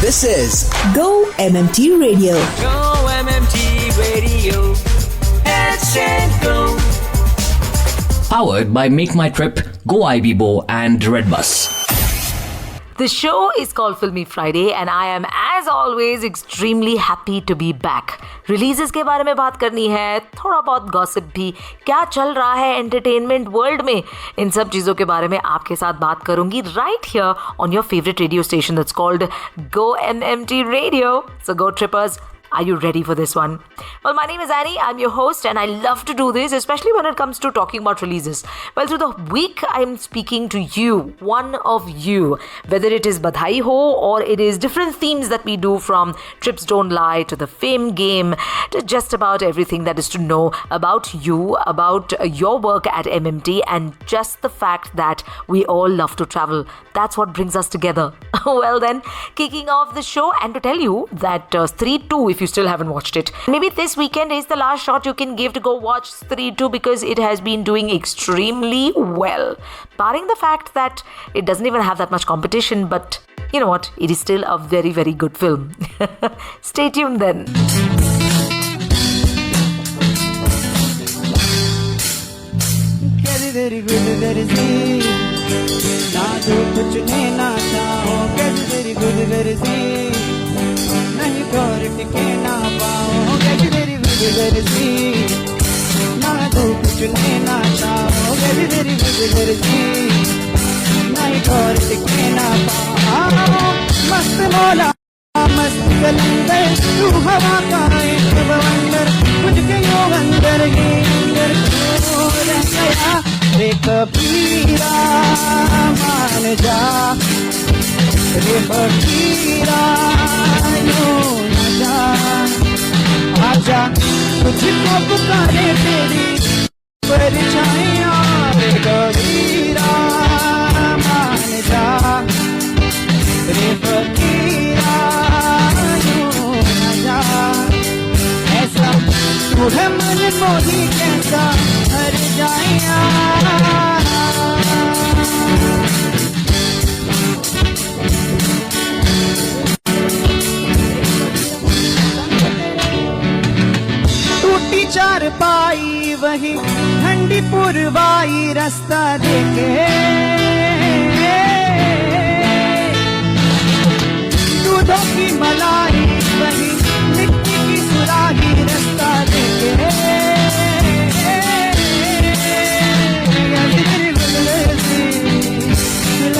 This is Go-MMT Radio. Go-MMT Radio. Headset Go. Powered by Make My Trip, Go Ibibo and Redbus. The show is called Filmy Friday and I am as always extremely happy to be back. Releases के बारे में बात करनी है, थोड़ा बहुत gossip भी, क्या चल रहा है एंटरटेनमेंट वर्ल्ड में, इन सब चीज़ों के बारे में आपके साथ बात करूंगी right here on your favourite radio station that's called Go-MMT Radio. So go trippers. Are you ready for this one? Well, my name is Annie. I'm your host and I love to do this, especially when it comes to talking about releases. Well, through the week, I'm speaking to you, one of you, whether it is Badhai Ho or it is different themes that we do from Trips Don't Lie to the Fame Game to just about everything that is to know about you, about your work at MMT and just the fact that we all love to travel. That's what brings us together. Well then, kicking off the show and to tell you that Stree 2, if you still haven't watched it, maybe this weekend is the last shot you can give to go watch Stree 2 because it has been doing extremely well. Barring the fact that it doesn't even have that much competition, but you know what, it is still a very, very good film. Stay tuned then. ना जो कुछ लेना चाहो कैसे तेरी good गर्जी नहीं गौर टिके ना पाओ कैसे तेरी गुड गर्जी ना जो कुछ लेना चाहो कैसे तेरी गुड गर्जी नहीं गौर टिके ना पाओ मस्त मौला मस्त कलंदर तू हवा का एक बवंडर मुझके यो अंदर ही अंदर क्यों रह गया रे कबीरा मान जा रे फकीरा यूं न जा आजा तुझको पुकारे तेरी परछाइयां रे कबीरा मान जा रे फकीरा यूं न जा ऐसा तू है मन मोही कैसा हर जाइया टूटी चार पाई वही ठंडी पुरवाई रास्ता देखे दूधों की मलाई वही मिट्टी की सुराही रास्ता देखे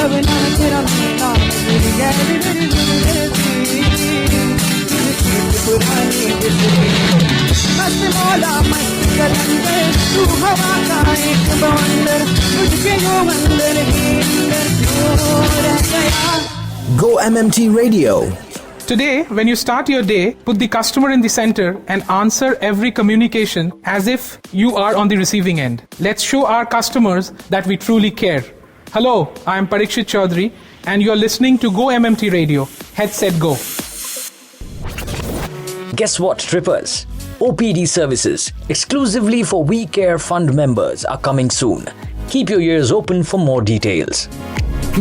लगना तेरा महीना मेरी गैरी मेरी पुरानी मस्त मौला मस्त कलंदर तू हवा का एक बवंडर मुझके यो अंदर ही अंदर क्यों रह गया. Go-MMT Radio. Today, when you start your day, put the customer in the center and answer every communication as if you are on the receiving end. Let's show our customers that we truly care. Hello, I am Parikshit Chaudhary and you're listening to Go-MMT Radio. Headset Go. Guess what, trippers? OPD services, exclusively for We Care Fund members, are coming soon. Keep your ears open for more details.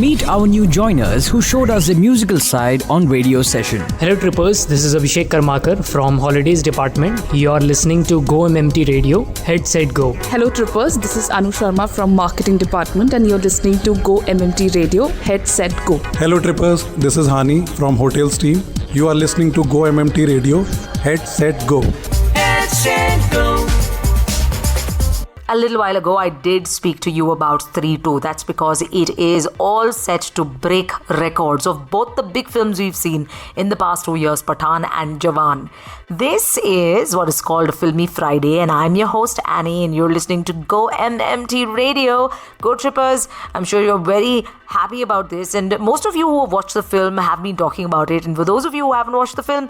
Meet our new joiners who showed us the musical side on radio session. Hello trippers, this is Abhishek Karmakar from Holidays Department. You are listening to Go-MMT Radio. Headset Go. Hello trippers, this is Anu Sharma from Marketing Department and you're listening to Go-MMT Radio. Headset Go. Hello trippers, this is Hani from Hotels team. You are listening to Go-MMT Radio. Headset Go. Headset Go. A little while ago, I did speak to you about Stree 2. That's because it is all set to break records of both the big films we've seen in the past 2 years, Pathaan and Jawan. This is what is called Filmy Friday, and I'm your host, Annie, and you're listening to Go-MMT Radio. Go Trippers, I'm sure you're very happy about this, and most of you who have watched the film have been talking about it, and for those of you who haven't watched the film,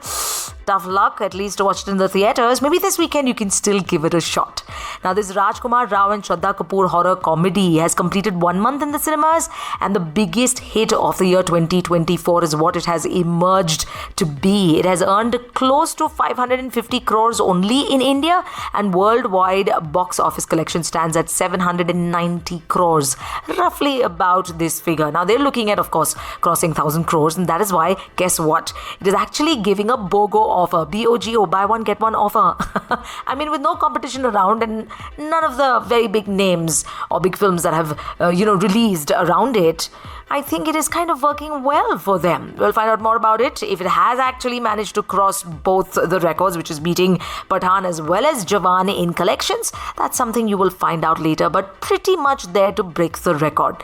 Tough luck, at least to watch it in the theatres. Maybe this weekend you can still give it a shot. Now, this Rajkumar Rao and Shraddha Kapoor horror comedy has completed 1 month in the cinemas, and the biggest hit of the year 2024 is what it has emerged to be. It has earned close to 550 crores only in India, and worldwide box office collection stands at 790 crores, roughly about this figure. Now, they're looking at, of course, crossing 1,000 crores, and that is why, guess what? It is actually giving a BOGO offer. BOGO, buy one, get one offer. I mean, with no competition around and none of the very big names or big films that have, released around it, I think it is kind of working well for them. We'll find out more about it. If it has actually managed to cross both the records, which is beating Pathaan as well as Jawan in collections, that's something you will find out later, but pretty much there to break the record.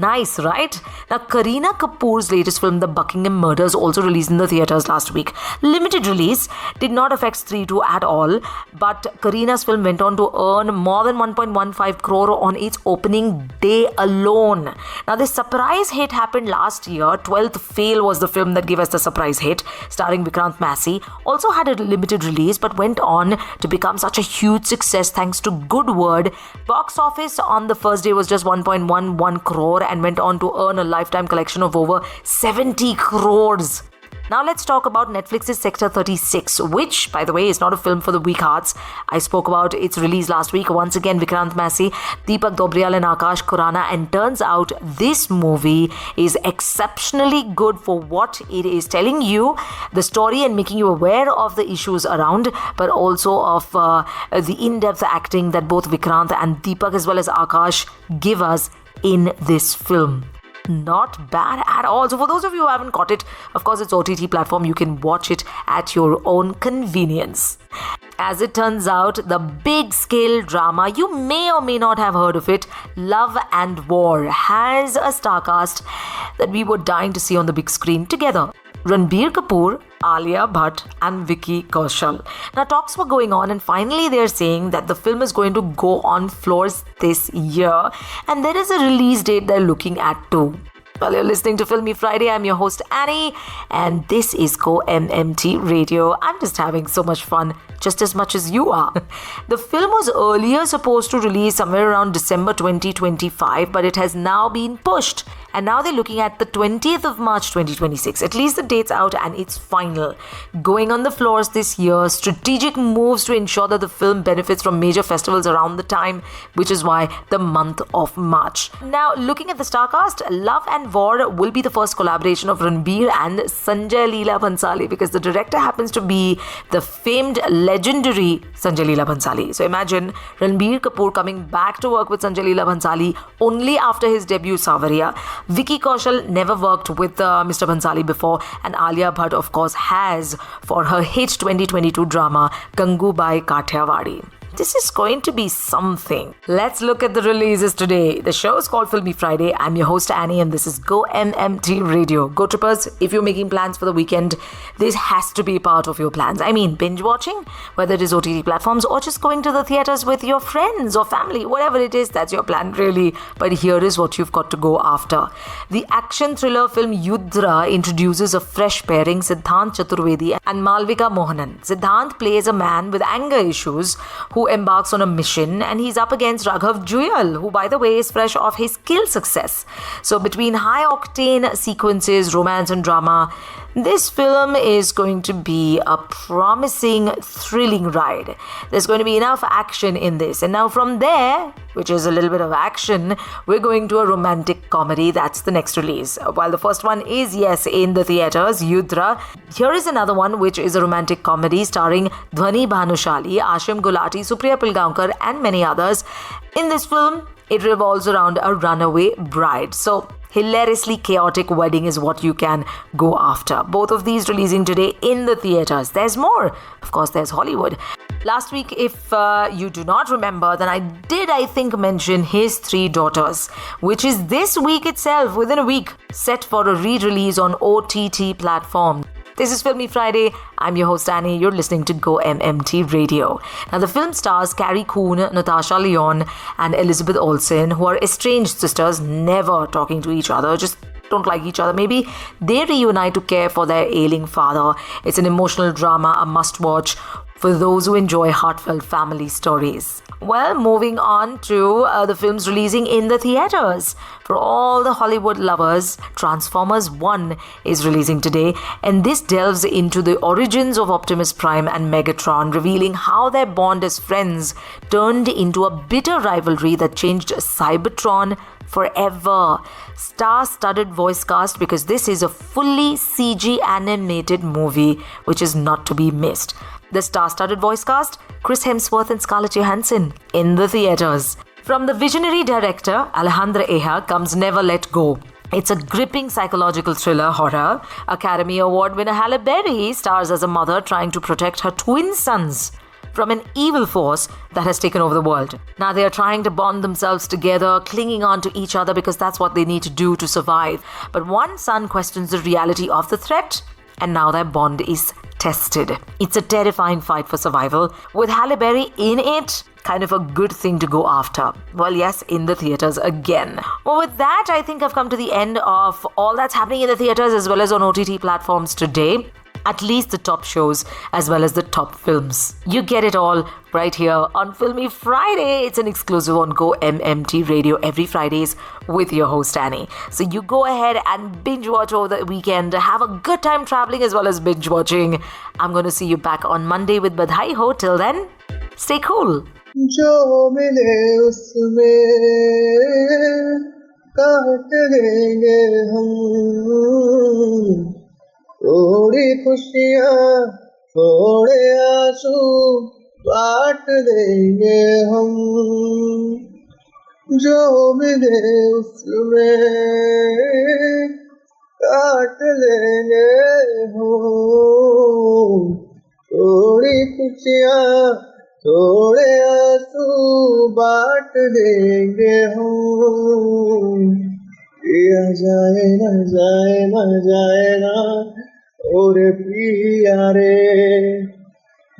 Nice, right? Now, Kareena Kapoor's latest film, The Buckingham Murders, also released in the theatres last week. Limited release, did not affect Stree 2 at all, but Kareena's film went on to earn more than 1.15 crore on its opening day alone. Now, this surprise hit happened last year. 12th Fail was the film that gave us the surprise hit, starring Vikrant Massey. Also had a limited release, but went on to become such a huge success thanks to good word. Box office on the first day was just 1.11 crore, and went on to earn a lifetime collection of over 70 crores. Now let's talk about Netflix's Sector 36, which, by the way, is not a film for the weak hearts. I spoke about its release last week. Once again, Vikrant Massey, Deepak Dobriyal and Akash Khurana, and turns out this movie is exceptionally good for what it is telling you, the story, and making you aware of the issues around, but also of the in-depth acting that both Vikrant and Deepak as well as Akash give us in this film. Not bad at all. So for those of you who haven't caught it, of course it's OTT platform. You can watch it at your own convenience. As it turns out, the big scale drama, you may or may not have heard of it, Love and War, has a star cast that we were dying to see on the big screen together. Ranbir Kapoor, Alia Bhatt and Vicky Kaushal. Now, talks were going on, and finally they're saying that the film is going to go on floors this year, and there is a release date they're looking at too. Well, you're listening to Filmy Friday. I'm your host Annie, and this is GO-MMT Radio. I'm just having so much fun, just as much as you are. The film was earlier supposed to release somewhere around December 2025, but it has now been pushed. And now they're looking at the 20th of March 2026. At least the date's out and it's final. Going on the floors this year, strategic moves to ensure that the film benefits from major festivals around the time, which is why the month of March. Now, looking at the star cast, Love and War will be the first collaboration of Ranbir and Sanjay Leela Bhansali, because the director happens to be the famed, legendary Sanjay Leela Bhansali. So imagine Ranbir Kapoor coming back to work with Sanjay Leela Bhansali only after his debut Saawariya. Vicky Kaushal never worked with Mr. Bhansali before, and Alia Bhatt, of course, has for her hit 2022 drama Gangubai Kathiawadi. This is going to be something. Let's look at the releases today. The show is called Filmy Friday. I'm your host Annie, and this is GO-MMT Radio. Go Trippers, if you're making plans for the weekend, this has to be part of your plans. I mean, binge watching, whether it is OTT platforms or just going to the theatres with your friends or family, whatever it is, that's your plan really. But here is what you've got to go after. The action thriller film Yudra introduces a fresh pairing, Siddhant Chaturvedi and Malvika Mohanan. Siddhant plays a man with anger issues who embarks on a mission, and he's up against Raghav Juyal, who, by the way, is fresh off his Kill success. So between high-octane sequences, romance and drama, this film is going to be a promising, thrilling ride. There's going to be enough action in this. And now from there, which is a little bit of action, we're going to a romantic comedy. That's the next release. While the first one is, yes, in the theatres, Yudra, here is another one which is a romantic comedy starring Dhwani Bhanushali, Ashim Gulati, Supriya Pilgaonkar and many others. In this film, it revolves around a runaway bride. So, hilariously chaotic wedding is what you can go after. Both of these releasing today in the theatres. There's more. Of course, there's Hollywood. Last week, if you do not remember, then I think, mention His Three Daughters, which is this week itself, within a week, set for a re-release on OTT platform. This is Filmy Friday. I'm your host Annie. You're listening to GO-MMT Radio. Now, the film stars Carrie Coon, Natasha Lyonne and Elizabeth Olsen, who are estranged sisters, never talking to each other, just don't like each other. Maybe they reunite to care for their ailing father. It's an emotional drama, a must-watch for those who enjoy heartfelt family stories. Well, moving on to the films releasing in the theaters. For all the Hollywood lovers, Transformers 1 is releasing today, and this delves into the origins of Optimus Prime and Megatron, revealing how their bond as friends turned into a bitter rivalry that changed Cybertron forever. Star-studded voice cast, because this is a fully CG animated movie which is not to be missed. The star-studded voice cast: Chris Hemsworth and Scarlett Johansson in the theaters. From the visionary director Alejandro Eja comes Never Let Go. It's a gripping psychological thriller horror. Academy Award winner Halle Berry stars as a mother trying to protect her twin sons from an evil force that has taken over the world. Now they are trying to bond themselves together, clinging on to each other because that's what they need to do to survive. But one son questions the reality of the threat, and now their bond is tested. It's a terrifying fight for survival, with Halle Berry in it. Kind of a good thing to go after. Well, yes, in the theaters again. Well, with that, I think I've come to the end of all that's happening in the theaters as well as on OTT platforms today. At least the top shows as well as the top films. You get it all right here on Filmy Friday. It's an exclusive on GO-MMT Radio every Fridays with your host Annie. So you go ahead and binge watch over the weekend. Have a good time traveling as well as binge watching. I'm going to see you back on Monday with Badhai Ho. Till then, stay cool. जो मिले उसमें काट देंगे हम थोड़ी खुशियाँ थोड़े आंसू बांट देंगे हम जो मिले उसमें काट देंगे हम थोड़ी खुशियाँ थोड़े आंसू बांट देंगे हम पिया जाए न जाए न जाए ना और पिया रे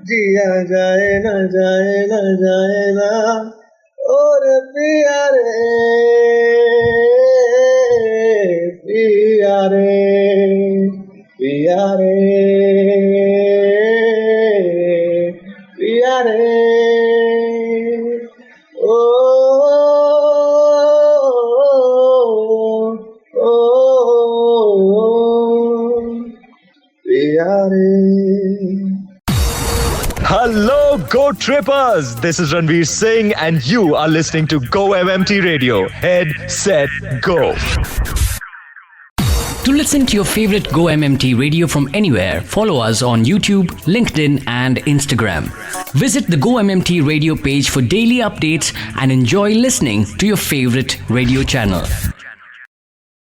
जिया जाए न जाए न जाए ना और पिया रे पिया रे पिया रे पिया रे ओ पिया रे. Hello, Go Trippers! This is Ranveer Singh, and you are listening to Go-MMT Radio. Head, set, go. To listen to your favorite Go-MMT radio from anywhere, follow us on YouTube, LinkedIn, and Instagram. Visit the Go-MMT radio page for daily updates and enjoy listening to your favorite radio channel.